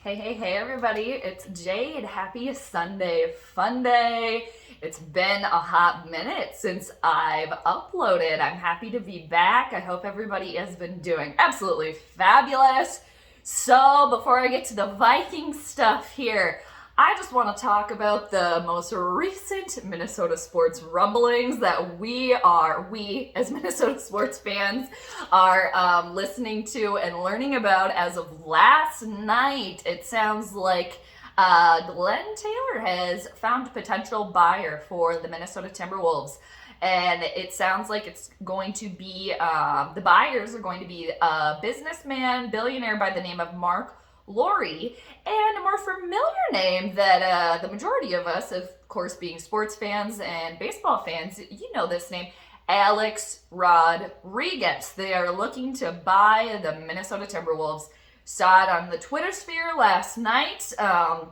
Hey, everybody. It's Jade. Happy Sunday. Fun day. It's been a hot minute since I've uploaded. I'm happy to be back. I hope everybody has been doing absolutely fabulous. So, before I get to the Viking stuff here, I just want to talk about the most recent Minnesota sports rumblings that we as Minnesota sports fans are listening to and learning about as of last night. It sounds like Glenn Taylor has found a potential buyer for the Minnesota Timberwolves. And it sounds like it's going to be, the buyers are going to be a businessman, billionaire by the name of Mark Lori, and a more familiar name that the majority of us, of course being sports fans and baseball fans, you know this name, Alex Rodriguez. They are looking to buy the Minnesota Timberwolves. Saw it on the Twitter sphere last night. I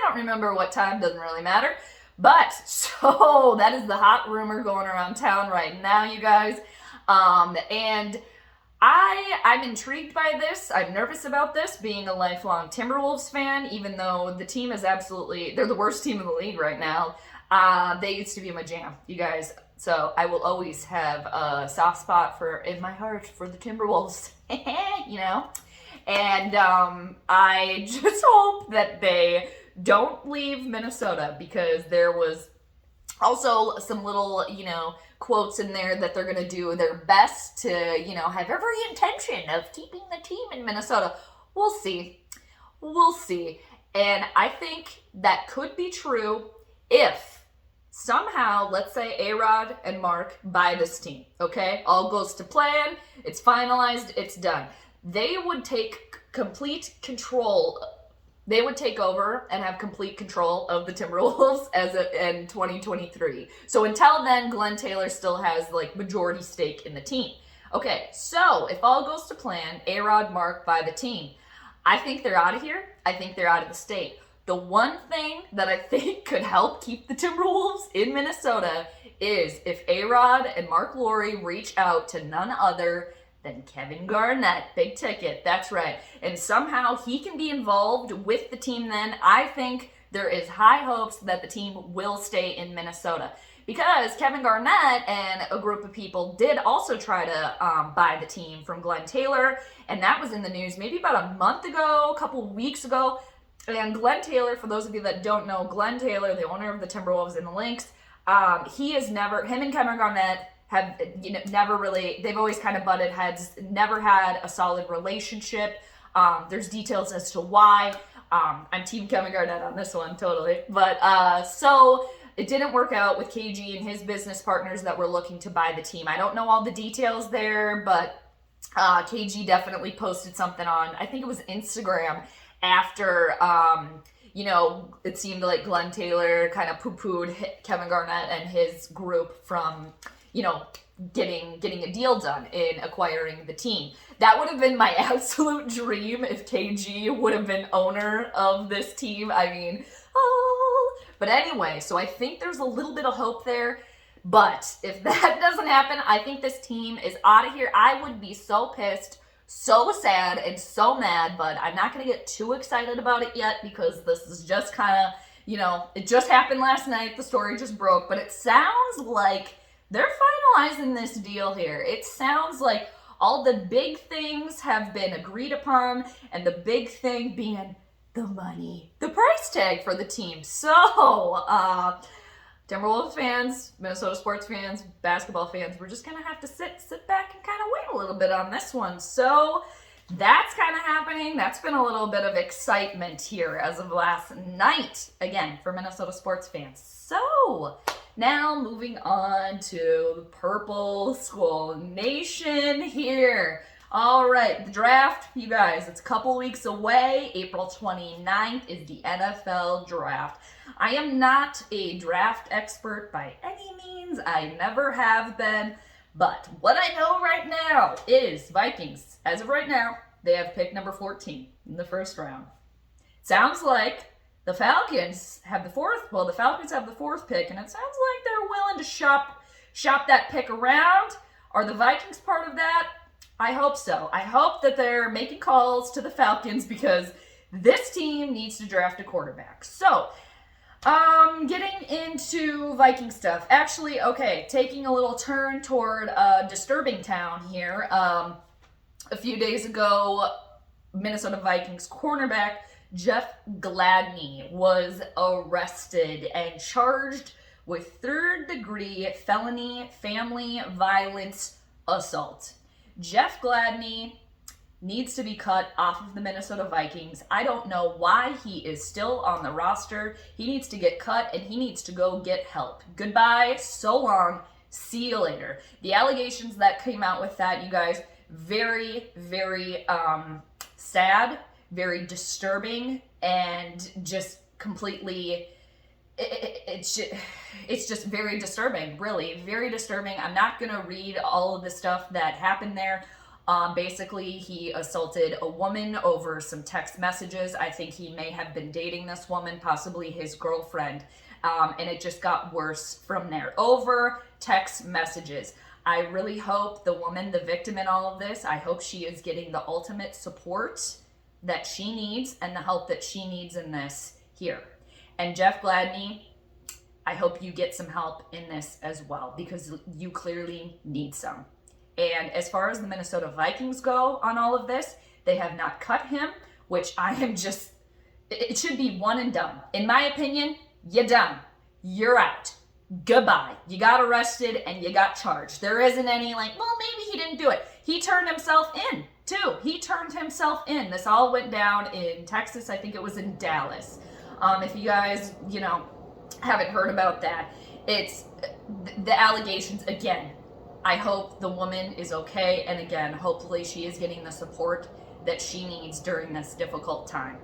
don't remember what time, doesn't really matter. But, so, that is the hot rumor going around town right now, you guys. And I'm intrigued by this. I'm nervous about this, being a lifelong Timberwolves fan, even though the team is they're the worst team in the league right now. They used to be my jam, you guys. So I will always have a soft spot in my heart for the Timberwolves, you know? And I just hope that they don't leave Minnesota, because there was also some little, quotes in there that they're going to do their best to, have every intention of keeping the team in Minnesota. We'll see. We'll see. And I think that could be true if somehow, let's say A-Rod and Mark buy this team, okay? All goes to plan. It's finalized. It's done. They would take complete control. They would take over and have complete control of the Timberwolves in 2023. So until then, Glenn Taylor still has majority stake in the team. Okay, so if all goes to plan, A-Rod, Mark buy the team. I think they're out of here. I think they're out of the state. The one thing that I think could help keep the Timberwolves in Minnesota is if A-Rod and Mark Lori reach out to none other than Kevin Garnett, big ticket, that's right. And somehow he can be involved with the team then. I think there is high hopes that the team will stay in Minnesota. Because Kevin Garnett and a group of people did also try to buy the team from Glenn Taylor. And that was in the news maybe about a month ago, a couple weeks ago. And Glenn Taylor, for those of you that don't know, Glenn Taylor, the owner of the Timberwolves and the Lynx, him and Kevin Garnett have never really, they've always kind of butted heads, never had a solid relationship. There's details as to why. I'm team Kevin Garnett on this one, totally. But so it didn't work out with KG and his business partners that were looking to buy the team. I don't know all the details there, but KG definitely posted something on, I think it was Instagram, after it seemed like Glenn Taylor kind of poo-pooed Kevin Garnett and his group from getting a deal done in acquiring the team. That would have been my absolute dream if KG would have been owner of this team. I mean, but anyway, so I think there's a little bit of hope there. But if that doesn't happen, I think this team is out of here. I would be so pissed, so sad, and so mad, but I'm not going to get too excited about it yet, because this is just kind of, it just happened last night. The story just broke, but it sounds like they're finalizing this deal here. It sounds like all the big things have been agreed upon, and the big thing being the money, the price tag for the team. So, Timberwolves fans, Minnesota sports fans, basketball fans, we're just going to have to sit back and kind of wait a little bit on this one. So, that's kind of happening. That's been a little bit of excitement here as of last night, again, for Minnesota sports fans. So, now moving on to the Purple Skol Nation here. All right, the draft, you guys, it's a couple weeks away. April 29th is the NFL draft. I am not a draft expert by any means. I never have been. But what I know right now is Vikings, as of right now, they have pick number 14 in the first round. Sounds like the Falcons have the fourth. Well, the Falcons have the fourth pick, and it sounds like they're willing to shop that pick around. Are the Vikings part of that? I hope so. I hope that they're making calls to the Falcons, because this team needs to draft a quarterback. So, getting into Viking stuff. Actually, okay, taking a little turn toward disturbing town here. A few days ago, Minnesota Vikings cornerback Jeff Gladney was arrested and charged with third-degree felony family violence assault. Jeff Gladney needs to be cut off of the Minnesota Vikings. I don't know why he is still on the roster. He needs to get cut and he needs to go get help. Goodbye, so long, see you later. The allegations that came out with that, you guys, very, very sad, very disturbing, and just completely, it's just very disturbing, really, very disturbing. I'm not going to read all of the stuff that happened there. Basically, he assaulted a woman over some text messages. I think he may have been dating this woman, possibly his girlfriend, and it just got worse from there. Over text messages. I really hope the woman, the victim in all of this, I hope she is getting the ultimate support that she needs and the help that she needs in this here. And Jeff Gladney, I hope you get some help in this as well, because you clearly need some. And as far as the Minnesota Vikings go on all of this, they have not cut him, which I am just, it should be one and done. In my opinion, you're done. You're out. Goodbye. You got arrested and you got charged. There isn't any well, maybe he didn't do it. He turned himself in, too. He turned himself in. This all went down in Texas. I think it was in Dallas. If you guys, haven't heard about that, it's the allegations, again, I hope the woman is okay, and again, hopefully she is getting the support that she needs during this difficult time.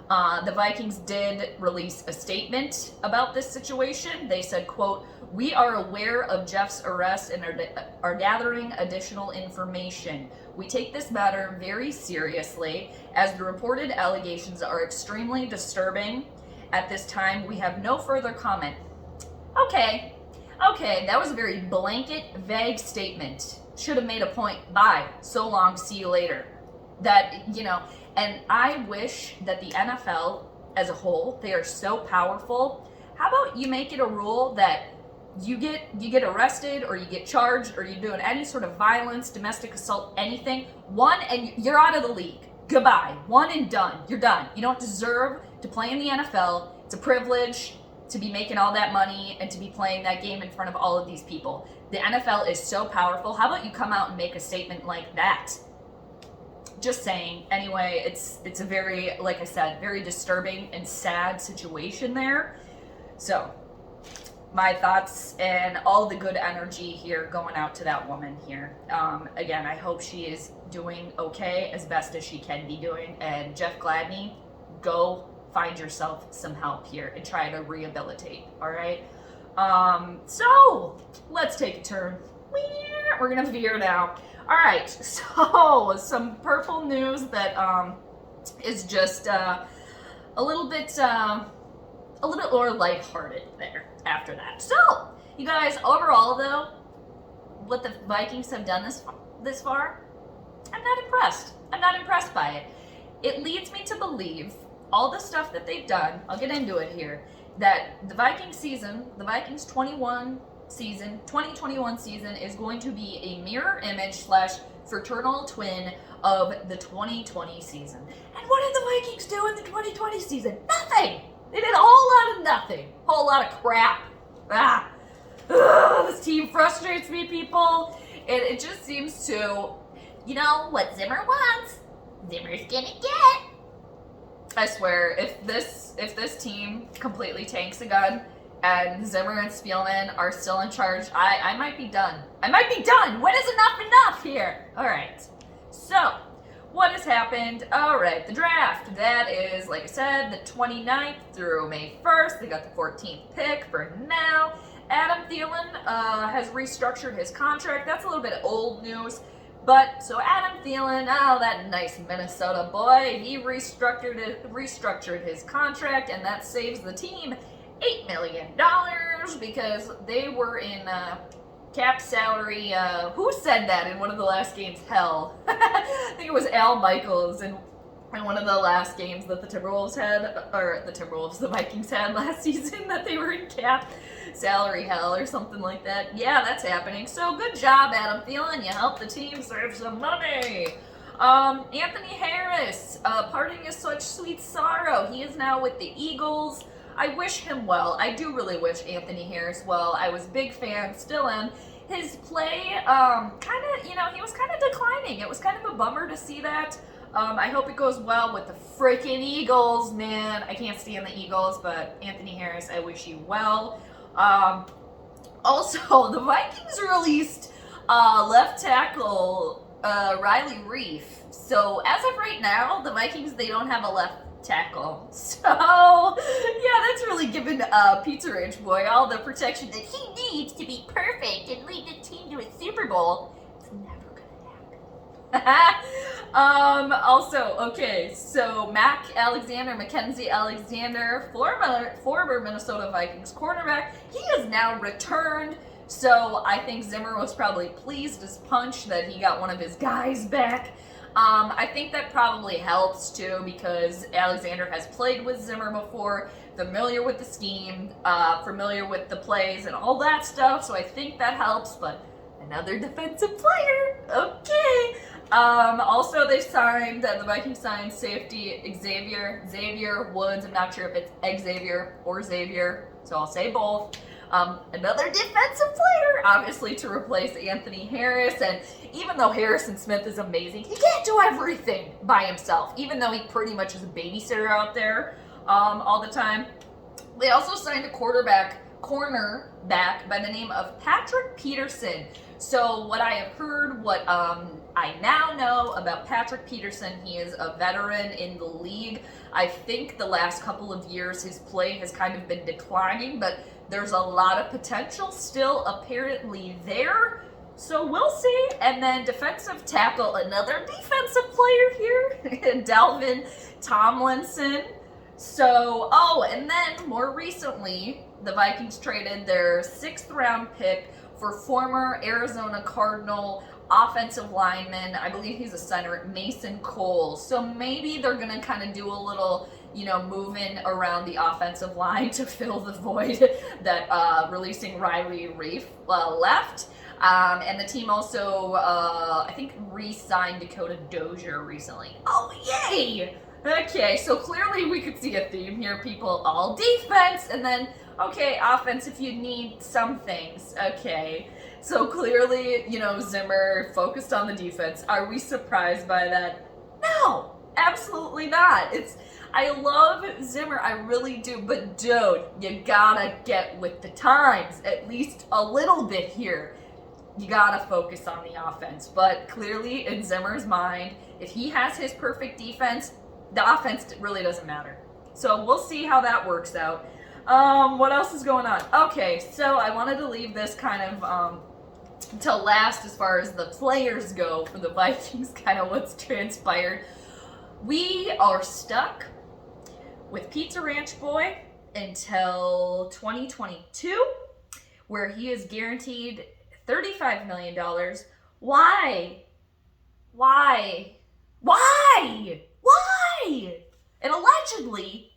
The Vikings did release a statement about this situation. They said, quote, "We are aware of Jeff's arrest and are gathering additional information. We take this matter very seriously, as the reported allegations are extremely disturbing. At this time, we have no further comment." Okay, that was a very blanket, vague statement. Should have made a point. Bye. So long. See you later. That, and I wish that the NFL as a whole, they are so powerful. How about you make it a rule that you get arrested or you get charged or you're doing any sort of violence, domestic assault, anything, one, and you're out of the league. Goodbye. One and done. You're done. You don't deserve to play in the NFL. It's a privilege to be making all that money and to be playing that game in front of all of these people. The NFL is so powerful. How about you come out and make a statement like that? Just saying. Anyway, it's a very, like I said, very disturbing and sad situation there. So, my thoughts and all the good energy here going out to that woman here. Again, I hope she is doing okay, as best as she can be doing. And Jeff Gladney, go find yourself some help here and try to rehabilitate, all right? So, let's take a turn. We're gonna veer now. All right, so some purple news that is just a little bit more lighthearted there after that. So, you guys, overall though, what the Vikings have done this far, I'm not impressed. I'm not impressed by it. It leads me to believe all the stuff that they've done, I'll get into it here, that the Vikings 2021 season is going to be a mirror image / fraternal twin of the 2020 season. And what did the Vikings do in the 2020 season? Nothing! They did a whole lot of nothing. A whole lot of crap. This team frustrates me, people. It just seems to, what Zimmer wants, Zimmer's gonna get. I swear, if this team completely tanks a gun and Zimmer and Spielman are still in charge, I might be done. I might be done. When is enough here? All right. So, what has happened? All right, the draft. That is, like I said, the 29th through May 1st. They got the 14th pick for now. Adam Thielen has restructured his contract. That's a little bit of old news. But, so Adam Thielen, that nice Minnesota boy, he restructured his contract, and that saves the team $8 million because they were in cap salary. Who said that in one of the last games? Hell. I think it was Al Michaels, and in one of the last games that the Vikings had last season that they were in cap salary hell or something like that. Yeah, that's happening. So good job, Adam Thielen. You helped the team save some money. Anthony Harris, parting is such sweet sorrow. He is now with the Eagles. I wish him well. I do really wish Anthony Harris well. I was a big fan, still am. His play, he was kind of declining. It was kind of a bummer to see that. I hope it goes well with the freaking Eagles, man. I can't stand the Eagles, but Anthony Harris, I wish you well. Also, the Vikings released left tackle Riley Reef. So as of right now, the Vikings, they don't have a left tackle. So, yeah, that's really giving Pizza Ranch Boy all the protection that he needs to be perfect and lead the team to a Super Bowl. It's never gonna happen. Also, okay, so Mackenzie Alexander, former Minnesota Vikings quarterback, he has now returned. So I think Zimmer was probably pleased as punch that he got one of his guys back. I think that probably helps too, because Alexander has played with Zimmer before, familiar with the scheme, familiar with the plays and all that stuff, so I think that helps, but another defensive player, okay. Also they signed, the Vikings signed safety Xavier Woods. I'm not sure if it's Xavier or Xavier, so I'll say both. Another defensive player, obviously, to replace Anthony Harris. And even though Harrison Smith is amazing, he can't do everything by himself, even though he pretty much is a babysitter out there all the time. They also signed a cornerback by the name of Patrick Peterson. So what I have heard, what I now know about Patrick Peterson, he is a veteran in the league. I think the last couple of years his play has kind of been declining, but there's a lot of potential still apparently there. So we'll see. And then defensive tackle, another defensive player here, Dalvin Tomlinson. So, and then more recently, the Vikings traded their 6th round pick for former Arizona Cardinal offensive lineman, I believe he's a center, Mason Cole. So maybe they're going to kind of do a little, moving around the offensive line to fill the void that releasing Riley Reef left. And the team also, I think, re-signed Dakota Dozier recently. Oh, yay! Okay, so clearly we could see a theme here, people. All defense, and then, okay, offense if you need some things. Okay, so clearly, Zimmer focused on the defense. Are we surprised by that? No, absolutely not. I love Zimmer, I really do, but dude, you gotta get with the times, at least a little bit here. You gotta focus on the offense, but clearly in Zimmer's mind, if he has his perfect defense, the offense really doesn't matter. So we'll see how that works out. What else is going on? Okay, so I wanted to leave this kind of till last as far as the players go for the Vikings, kind of what's transpired. We are stuck with Pizza Ranch Boy until 2022, where he is guaranteed $35 million. Why? And allegedly,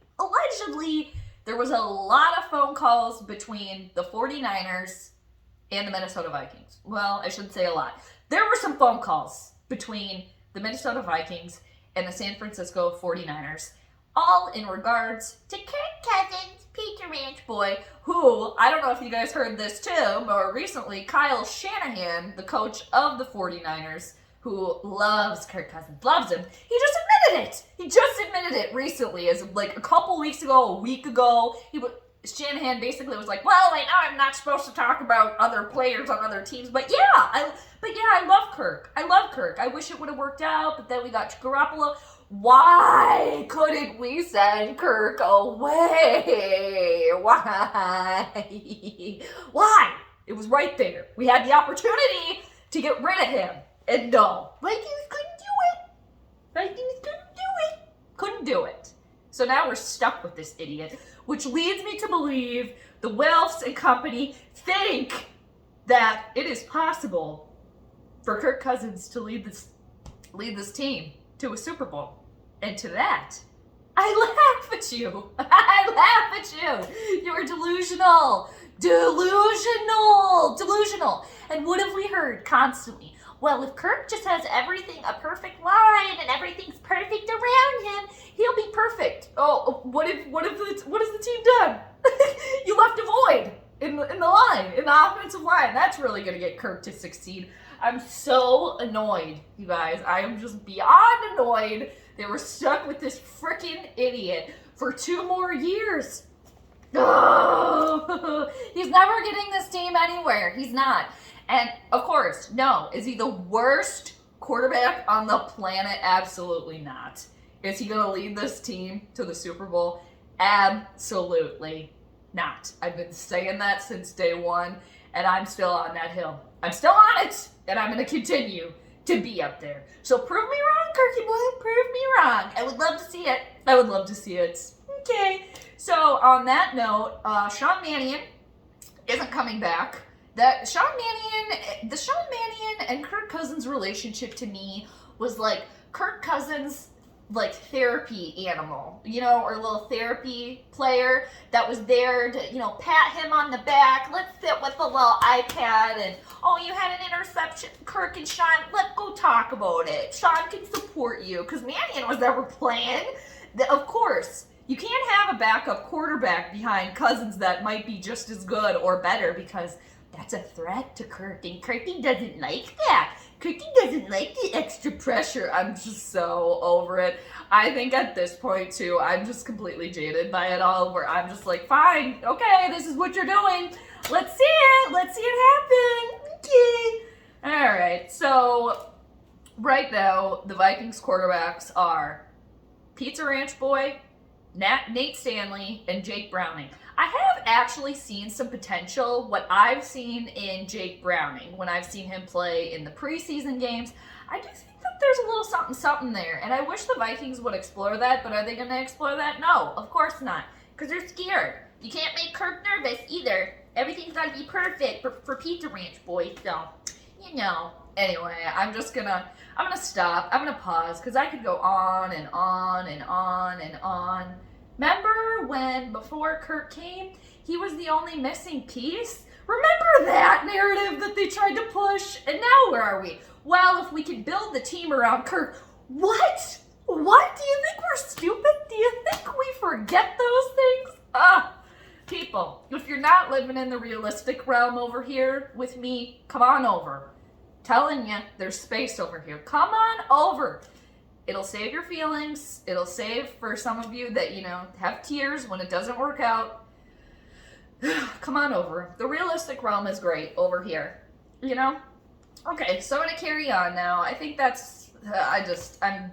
there was a lot of phone calls between the 49ers and the Minnesota Vikings. Well, I shouldn't say a lot. There were some phone calls between the Minnesota Vikings and the San Francisco 49ers, all in regards to Kirk Cousins, Pizza Ranch Boy, who, I don't know if you guys heard this too, more recently, Kyle Shanahan, the coach of the 49ers, who loves Kirk Cousins, loves him, he just admitted it recently, as like a week ago, Shanahan basically was like, well, I know I'm not supposed to talk about other players on other teams, but I love Kirk. I wish it would have worked out, but then we got Garoppolo. Why couldn't we send Kirk away? Why? It was right there. We had the opportunity to get rid of him. And no, Vikings couldn't do it. So now we're stuck with this idiot, which leads me to believe the Wilfs and company think that it is possible for Kirk Cousins to lead this team to a Super Bowl. And to that, I laugh at you. I laugh at you. You are delusional. Delusional. And what have we heard constantly? Well, if Kirk just has everything a perfect line and everything's perfect around him, he'll be perfect. Oh, what has the team done? You left a void in the line, in the offensive line. That's really going to get Kirk to succeed. I'm so annoyed, you guys. I am just beyond annoyed. They were stuck with this freaking idiot for 2 more years. Oh, he's never getting this team anywhere. He's not. And of course, no. Is he the worst quarterback on the planet? Absolutely not. Is he going to lead this team to the Super Bowl? Absolutely not. I've been saying that since day one, and I'm still on that hill. I'm still on it, and I'm going to continue to be up there. So prove me wrong, Kirky boy. Prove me wrong. I would love to see it. Okay. So on that note, Sean Mannion isn't coming back. The Sean Mannion and Kirk Cousins relationship to me was like Kirk Cousins' like therapy animal, or a little therapy player that was there to, pat him on the back. Let's sit with the little iPad and, oh, you had an interception, Kirk and Sean, let's go talk about it. Sean can support you because Mannion was never playing. Of course, you can't have a backup quarterback behind Cousins that might be just as good or better because that's a threat to Kirk, and Kirky doesn't like that. Kirky doesn't like the extra pressure. I'm just so over it. I think at this point, too, I'm just completely jaded by it all, where I'm just like, fine, okay, this is what you're doing. Let's see it. Let's see it happen. Okay. All right, so right now, the Vikings quarterbacks are Pizza Ranch Boy, Nate Stanley, and Jake Browning. I have actually seen some potential, what I've seen in Jake Browning, when I've seen him play in the preseason games. I do think that there's a little something there, and I wish the Vikings would explore that, but are they going to explore that? No, of course not, because they're scared. You can't make Kirk nervous either. Everything's got to be perfect for Pizza Ranch Boys, so, Anyway, I'm gonna stop. I'm gonna pause, because I could go on and on and on and on. Remember when, before Kirk came, he was the only missing piece? Remember that narrative that they tried to push? And now where are we? Well, if we could build the team around Kirk, what? What? Do you think we're stupid? Do you think we forget those things? People, if you're not living in the realistic realm over here with me, come on over. Telling you, there's space over here. Come on over. It'll save your feelings. It'll save for some of you that, have tears when it doesn't work out. Come on over. The realistic realm is great over here. Okay, so I'm going to carry on now. I think that's, am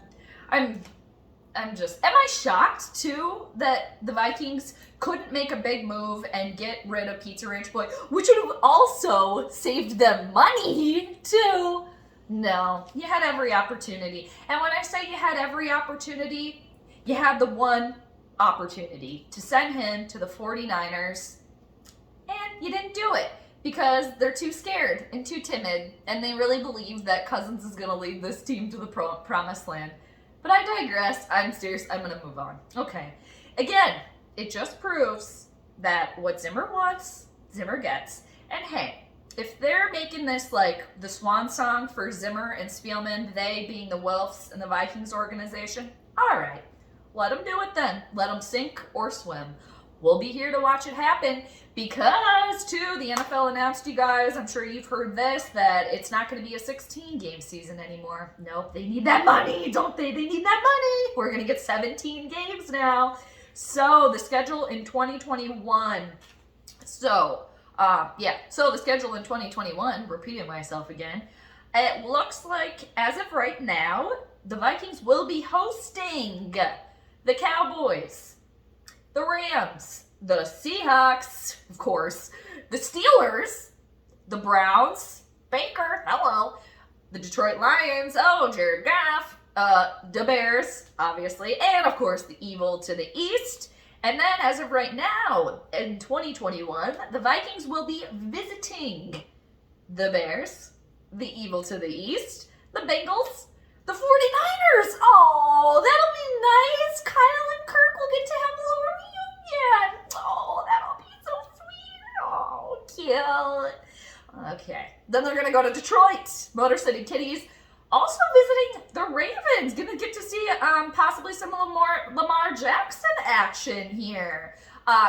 I shocked too that the Vikings couldn't make a big move and get rid of Pizza Ranch Boy, which would have also saved them money too? No, you had every opportunity. And when I say you had every opportunity, you had the one opportunity to send him to the 49ers, and you didn't do it because they're too scared and too timid, and they really believe that Cousins is going to lead this team to the promised land. But I digress. I'm serious. I'm going to move on. Okay. Again, it just proves that what Zimmer wants, Zimmer gets. And hey, if they're making this like the swan song for Zimmer and Spielman, they being the Wilfs and the Vikings organization, all right, let them do it then. Let them sink or swim. We'll be here to watch it happen because, too, the NFL announced, you guys, I'm sure you've heard this, that it's not going to be a 16-game season anymore. Nope, they need that money, don't they? They need that money. We're going to get 17 games now. So the schedule in 2021. So the schedule in 2021, repeating myself again, it looks like, as of right now, the Vikings will be hosting the Cowboys, the Rams, the Seahawks, of course, the Steelers, the Browns, Baker, hello, the Detroit Lions, Jared Goff, the Bears, obviously, and of course the evil to the east. And then, as of right now, in 2021, the Vikings will be visiting the Bears, the evil to the east, the Bengals, The 49ers! Oh, that'll be nice. Kyle and Kirk will get to have a little reunion. Oh, that'll be so sweet. Oh, cute. Okay. Then they're going to go to Detroit. Motor City Kitties. Also visiting the Ravens. Going to get to see possibly some Lamar Jackson action here.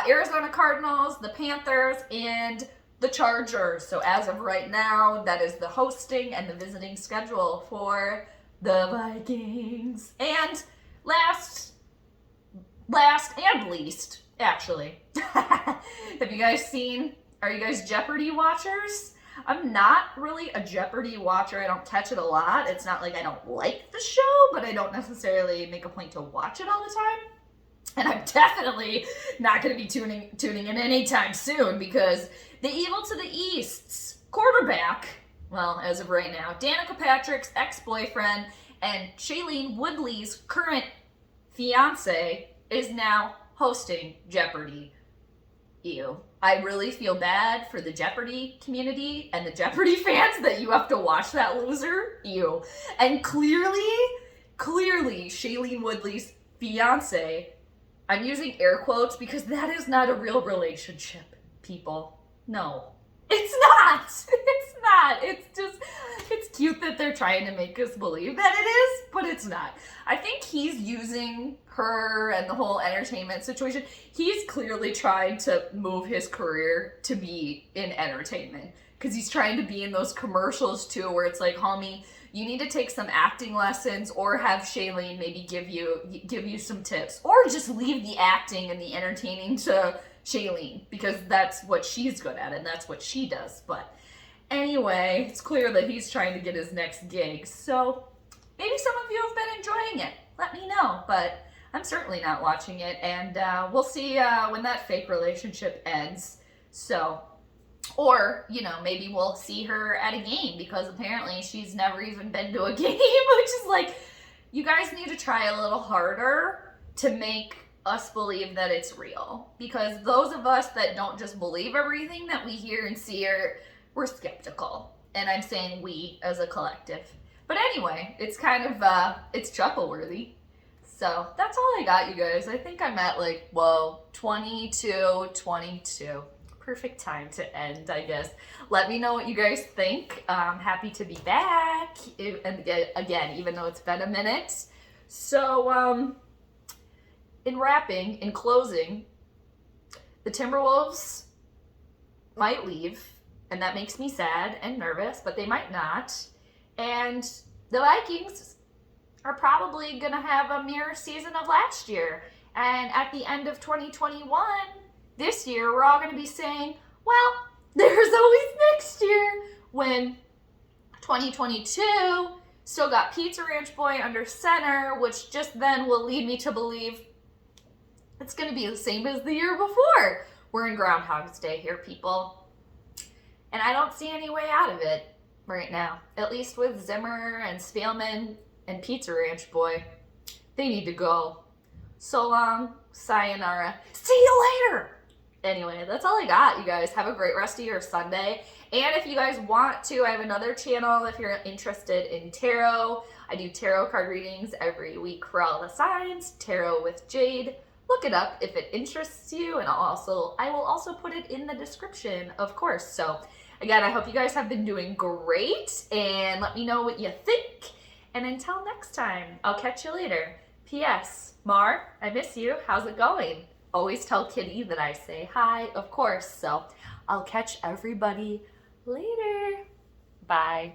Arizona Cardinals, the Panthers, and the Chargers. So as of right now, that is the hosting and the visiting schedule for the Vikings. And last and least, actually, have you guys seen, are you guys Jeopardy watchers? I'm not really a Jeopardy watcher. I don't catch it a lot. It's not like I don't like the show, but I don't necessarily make a point to watch it all the time. And I'm definitely not going to be tuning in anytime soon, because the Evil to the East's quarterback, well, as of right now, Danica Patrick's ex-boyfriend and Shailene Woodley's current fiance is now hosting Jeopardy! Ew. I really feel bad for the Jeopardy! Community and the Jeopardy! Fans that you have to watch that loser. Ew. And clearly, Shailene Woodley's fiance, I'm using air quotes because that is not a real relationship, people. No. It's not! It's not! It's cute that they're trying to make us believe that it is, but it's not. I think he's using her and the whole entertainment situation. He's clearly trying to move his career to be in entertainment, because he's trying to be in those commercials too, where it's like, homie, you need to take some acting lessons, or have Shailene maybe give you some tips, or just leave the acting and the entertaining to Shailene, because that's what she's good at and that's what she does. But anyway, it's clear that he's trying to get his next gig. So maybe some of you have been enjoying it. Let me know. But I'm certainly not watching it, and we'll see when that fake relationship ends. So, or, maybe we'll see her at a game, because apparently she's never even been to a game, which is like, you guys need to try a little harder to make us believe that it's real, because those of us that don't just believe everything that we hear and see we're skeptical, and I'm saying we as a collective. But anyway, it's kind of it's chuckle-worthy. So that's all I got, you guys. I think I'm at 22. Perfect time to end, I guess. Let me know what you guys think. I'm happy to be back, and again, even though it's been a minute. So in closing, the Timberwolves might leave, and that makes me sad and nervous, but they might not. And the Vikings are probably going to have a mirror season of last year. And at the end of 2021, this year, we're all going to be saying, well, there's always next year, when 2022 still got Pizza Ranch Boy under center, which just then will lead me to believe it's going to be the same as the year before. We're in Groundhog's Day here, people. And I don't see any way out of it right now. At least with Zimmer and Spielman and Pizza Ranch Boy. They need to go. So long. Sayonara. See you later. Anyway, that's all I got, you guys. Have a great rest of your Sunday. And if you guys want to, I have another channel if you're interested in tarot. I do tarot card readings every week for all the signs. Tarot with Jade. Look it up if it interests you, and I will also put it in the description, of course. So again, I hope you guys have been doing great, and let me know what you think. And until next time, I'll catch you later. P.S. Mar, I miss you. How's it going? Always tell Kitty that I say hi, of course. So I'll catch everybody later. Bye.